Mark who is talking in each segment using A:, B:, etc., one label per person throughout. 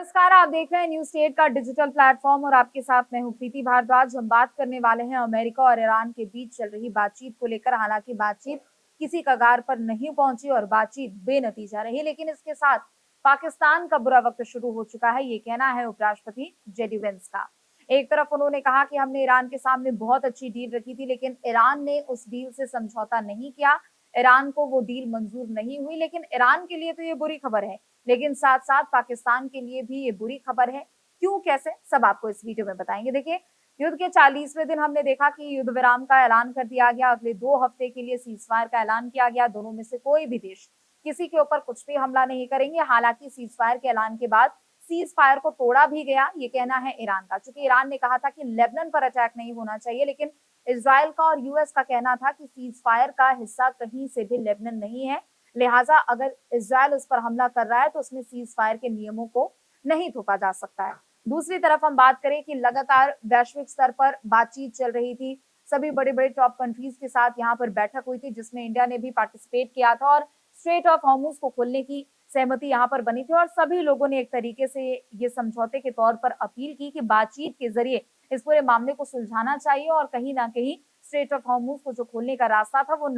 A: नमस्कार, आप देख रहे हैं न्यूज स्टेट का डिजिटल प्लेटफॉर्म और आपके साथ मैं हूं प्रीति भारद्वाज। हम बात करने वाले हैं अमेरिका और ईरान के बीच चल रही बातचीत को लेकर। हालांकि बातचीत किसी कगार पर नहीं पहुंची और बातचीत बेनतीजा रही, लेकिन इसके साथ पाकिस्तान का बुरा वक्त शुरू हो चुका है, ये कहना है उपराष्ट्रपति जेडी वेंस का। एक तरफ उन्होंने कहा कि हमने ईरान के सामने बहुत अच्छी डील रखी थी, लेकिन ईरान ने उस डील से समझौता नहीं किया, ईरान को वो डील मंजूर नहीं हुई। लेकिन ईरान के लिए तो ये बुरी खबर है, लेकिन साथ साथ पाकिस्तान के लिए भी ये बुरी खबर है। क्यों, कैसे, सब आपको इस वीडियो में बताएंगे। देखिए, युद्ध के 40वें दिन हमने देखा कि युद्ध विराम का ऐलान कर दिया गया। अगले 2 हफ्ते के लिए सीजफायर का ऐलान किया गया। दोनों में से कोई भी देश किसी के ऊपर कुछ भी हमला नहीं करेंगे। हालांकि सीजफायर के ऐलान के बाद सीजफायर को तोड़ा भी गया, ये कहना है ईरान का। चूंकि ईरान ने कहा था कि लेबनान पर अटैक नहीं होना चाहिए, लेकिन इजराइल का और यूएस का कहना था कि सीजफायर का हिस्सा कहीं से भी लेबनान नहीं है, लिहाजा अगर इजराइल उस पर हमला कर रहा है तो उसमें सीज फायर के नियमों को नहीं थोपा जा सकता है। दूसरी तरफ हम बात करें कि लगातार वैश्विक स्तर पर बातचीत चल रही थी। सभी बड़े बड़े टॉप कंट्रीज के साथ यहाँ पर बैठक हुई थी, जिसमें इंडिया ने भी पार्टिसिपेट किया था और स्ट्रेट ऑफ हॉर्मुज को खोलने की सहमति यहाँ पर बनी थी। और सभी लोगों ने एक तरीके से ये समझौते के तौर पर अपील की कि बातचीत के जरिए इस पूरे मामले को सुलझाना चाहिए और कहीं ना कहीं स्ट्रेट ऑफ हॉर्मुज को जो खोलने का रास्ता था वो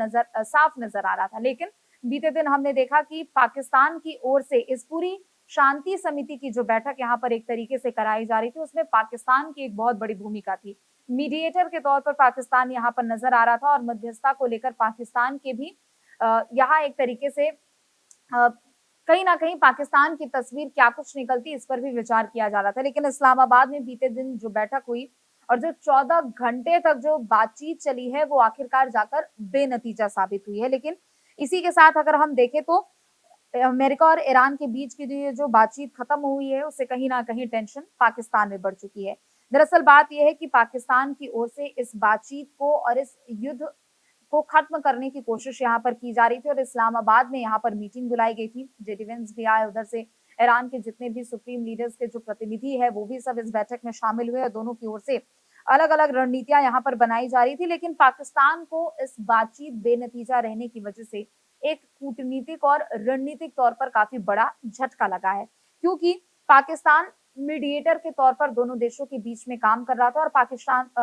A: साफ नजर आ रहा था। लेकिन बीते दिन हमने देखा कि पाकिस्तान की ओर से इस पूरी शांति समिति की जो बैठक यहाँ पर एक तरीके से कराई जा रही थी, उसमें पाकिस्तान की एक बहुत बड़ी भूमिका थी। मीडिएटर के तौर पर पाकिस्तान यहाँ पर नजर आ रहा था और मध्यस्थता को लेकर पाकिस्तान के भी यहाँ एक तरीके से कहीं ना कहीं पाकिस्तान की तस्वीर क्या कुछ निकलती, इस पर भी विचार किया जा रहा था। लेकिन इस्लामाबाद में बीते दिन जो बैठक हुई और जो 14 घंटे तक जो बातचीत चली है, वो आखिरकार जाकर बेनतीजा साबित हुई है। लेकिन इसी के साथ अगर हम देखें तो अमेरिका और ईरान के बीच की जो बातचीत खत्म हुई है, उससे कहीं ना कहीं टेंशन पाकिस्तान में बढ़ चुकी है। दरअसल बात यह है कि पाकिस्तान की ओर से इस बातचीत को और इस युद्ध को खत्म करने की कोशिश यहाँ पर की जा रही थी और इस्लामाबाद में यहाँ पर मीटिंग बुलाई गई थी। जेडी वेंस भी आए, उधर से ईरान के जितने भी सुप्रीम लीडर्स के जो प्रतिनिधि है वो भी सब इस बैठक में शामिल हुए और दोनों की ओर से अलग अलग रणनीतियां यहाँ पर बनाई जा रही थी। लेकिन पाकिस्तान को इस बातचीत बेनतीजा रहने की वजह से एक कूटनीतिक और रणनीतिक तौर पर काफी बड़ा झटका लगा है, क्योंकि पाकिस्तान मीडिएटर के तौर पर दोनों देशों के बीच में काम कर रहा था और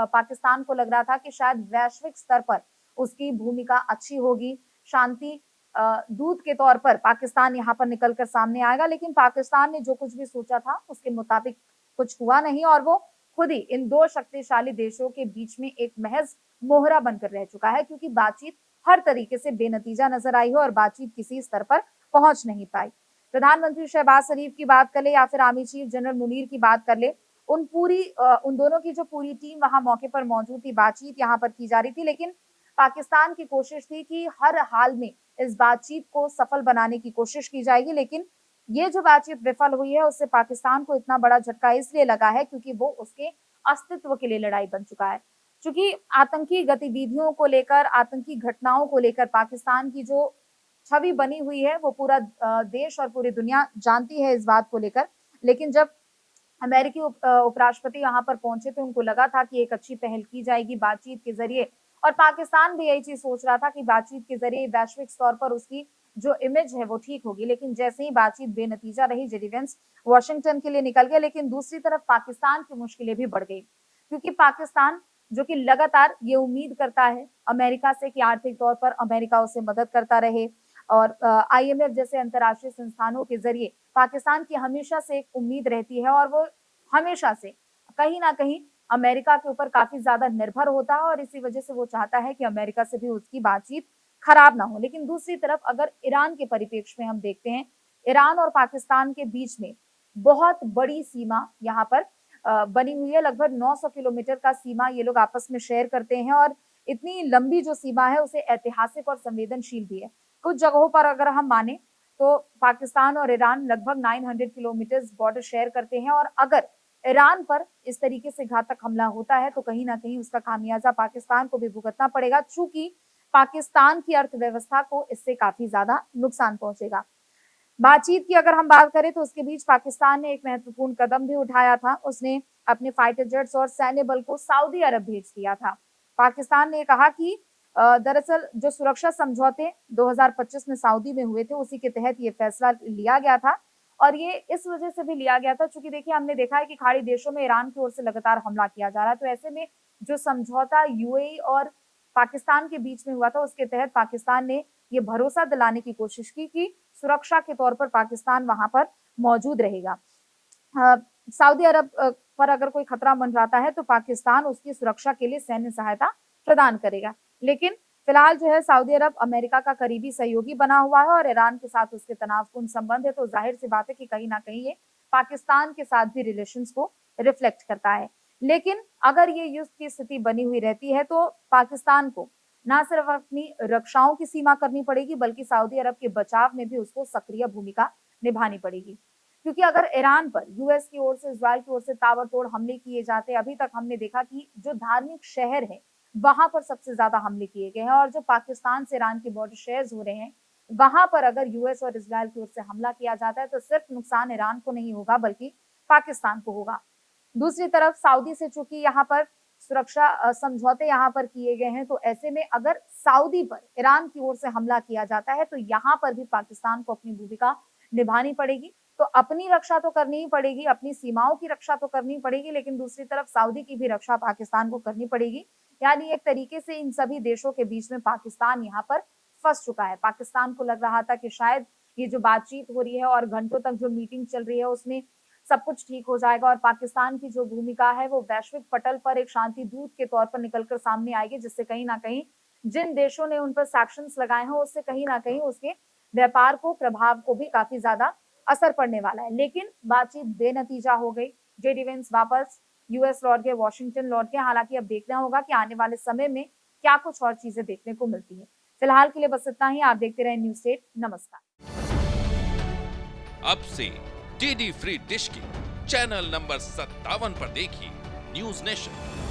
A: पाकिस्तान को लग रहा था कि शायद वैश्विक स्तर पर उसकी भूमिका अच्छी होगी, शांति दूत के तौर पर पाकिस्तान यहाँ पर निकलकर सामने आएगा। लेकिन पाकिस्तान ने जो कुछ भी सोचा था उसके मुताबिक कुछ हुआ नहीं और वो खुद ही इन दो शक्तिशाली देशों के बीच में एक महज मोहरा बनकर रह चुका है, क्योंकि बातचीत हर तरीके से बेनतीजा नजर आई है और बातचीत किसी स्तर पर पहुंच नहीं पाई। प्रधानमंत्री शहबाज शरीफ की बात कर ले या फिर आर्मी चीफ जनरल मुनीर की बात कर ले, उन दोनों की जो पूरी टीम वहां मौके पर मौजूद थी, बातचीत यहाँ पर की जा रही थी। लेकिन पाकिस्तान की कोशिश थी कि हर हाल में इस बातचीत को सफल बनाने की कोशिश की जाएगी। लेकिन ये जो बातचीत विफल हुई है, उससे पाकिस्तान को इतना बड़ा झटका इसलिए लगा है क्योंकि वो उसके अस्तित्व के लिए लड़ाई बन चुका है। चूंकि आतंकी गतिविधियों को लेकर, आतंकी घटनाओं को लेकर पाकिस्तान की जो छवि बनी हुई है वो पूरा देश और पूरी दुनिया जानती है इस बात को लेकर। लेकिन जब अमेरिकी उपराष्ट्रपति यहाँ पर पहुंचे तो उनको लगा था कि एक अच्छी पहल की जाएगी बातचीत के जरिए, और पाकिस्तान भी यही चीज सोच रहा था कि बातचीत के जरिए वैश्विक तौर पर उसकी जो इमेज है वो ठीक होगी। लेकिन जैसे ही बातचीत बेनतीजा रही, जेडी वेंस वॉशिंगटन के लिए निकल गए। लेकिन दूसरी तरफ पाकिस्तान की मुश्किलें भी बढ़ गई, क्योंकि पाकिस्तान जो कि लगातार ये उम्मीद करता है अमेरिका से कि आर्थिक तौर पर अमेरिका उसे मदद करता रहे और आईएमएफ जैसे अंतर्राष्ट्रीय संस्थानों के जरिए पाकिस्तान की हमेशा से एक उम्मीद रहती है और वो हमेशा से कहीं ना कहीं अमेरिका के ऊपर काफी ज्यादा निर्भर होता है और इसी वजह से वो चाहता है कि अमेरिका से भी उसकी बातचीत खराब ना हो। लेकिन दूसरी तरफ अगर ईरान के परिप्रेक्ष्य में हम देखते हैं, ईरान और पाकिस्तान के बीच में बहुत बड़ी सीमा यहाँ पर बनी हुई है। लगभग 900 किलोमीटर का सीमा ये लोग आपस में शेयर करते हैं और इतनी लंबी जो सीमा है उसे ऐतिहासिक और संवेदनशील भी है। कुछ जगहों पर अगर हम माने तो पाकिस्तान और ईरान लगभग 900 किलोमीटर बॉर्डर शेयर करते हैं और अगर ईरान पर इस तरीके से घातक हमला होता है तो कहीं ना कहीं उसका खामियाजा पाकिस्तान को भी भुगतना पड़ेगा, चूंकि पाकिस्तान की अर्थव्यवस्था को इससे काफी ज्यादा नुकसान पहुंचेगा। बातचीत की अगर हम बात करें तो उसके बीच पाकिस्तान ने एक महत्वपूर्ण कदम भी उठाया था। उसने अपने फाइटर जेट्स और सैन्य बल को सऊदी अरब भेज दिया था। पाकिस्तान ने कहा कि दरअसल जो सुरक्षा समझौते 2025 में सऊदी में हुए थे, उसी के तहत ये फैसला लिया गया था और ये इस वजह से भी लिया गया था चूंकि देखिए हमने देखा है कि खाड़ी देशों में ईरान की ओर से लगातार हमला किया जा रहा है, तो ऐसे में जो समझौता यूएई और पाकिस्तान के बीच में हुआ था उसके तहत पाकिस्तान ने ये भरोसा दिलाने की कोशिश की कि सुरक्षा के तौर पर पाकिस्तान वहां पर मौजूद रहेगा। सऊदी अरब पर अगर कोई खतरा मंडराता है तो पाकिस्तान उसकी सुरक्षा के लिए सैन्य सहायता प्रदान करेगा। लेकिन फिलहाल जो है सऊदी अरब अमेरिका का करीबी सहयोगी बना हुआ है और ईरान के साथ उसके तनावपूर्ण संबंध है, तो जाहिर सी बात है कि कहीं ना कहीं ये पाकिस्तान के साथ भी रिलेशंस को रिफ्लेक्ट करता है। लेकिन अगर ये युद्ध की स्थिति बनी हुई रहती है तो पाकिस्तान को न सिर्फ अपनी रक्षाओं की सीमा करनी पड़ेगी बल्कि सऊदी अरब के बचाव में भी उसको सक्रिय भूमिका निभानी पड़ेगी। क्योंकि अगर ईरान पर यूएस की ओर से, इजरायल की ओर से ताबड़तोड़ हमले किए जाते, अभी तक हमने देखा कि जो धार्मिक शहर है वहां पर सबसे ज्यादा हमले किए गए हैं और जो पाकिस्तान से ईरान के बॉर्डर शेयर्स हो रहे हैं वहां पर अगर यूएस और इजरायल की ओर से हमला किया जाता है तो सिर्फ नुकसान ईरान को नहीं होगा बल्कि पाकिस्तान को होगा। दूसरी तरफ सऊदी से चूंकि यहाँ पर सुरक्षा समझौते यहाँ पर किए गए हैं, तो ऐसे में अगर सऊदी पर ईरान की ओर से हमला किया जाता है तो यहाँ पर भी पाकिस्तान को अपनी भूमिका निभानी पड़ेगी। तो अपनी रक्षा तो करनी ही पड़ेगी, अपनी सीमाओं की रक्षा तो करनी पड़ेगी, लेकिन दूसरी तरफ सऊदी की भी रक्षा पाकिस्तान को करनी पड़ेगी। यानी एक तरीके से इन सभी देशों के बीच में पाकिस्तान यहाँ पर फंस चुका है। पाकिस्तान को लग रहा था कि शायद ये जो बातचीत हो रही है और घंटों तक जो मीटिंग चल रही है उसमें सब कुछ ठीक हो जाएगा और पाकिस्तान की जो भूमिका है वो वैश्विक पटल पर एक शांति दूत के तौर पर निकलकर सामने आएगी, जिससे कहीं ना कहीं जिन देशों ने उन पर सैंक्शंस लगाए हैं उससे कहीं ना कहीं उसके व्यापार को, प्रभाव को भी काफी ज्यादा असर पड़ने वाला है। लेकिन बातचीत बेनतीजा हो गई। जेडी वेंस वापस यूएस लौट गए, वॉशिंगटन लौट गए। हालांकि अब देखना होगा कि आने वाले समय में क्या कुछ और चीजें देखने को मिलती है। फिलहाल के लिए बस इतना ही। आप देखते रहे न्यूज स्टेट। नमस्कार।
B: अब से डीडी फ्री डिश की चैनल नंबर 57 पर देखिए न्यूज नेशन।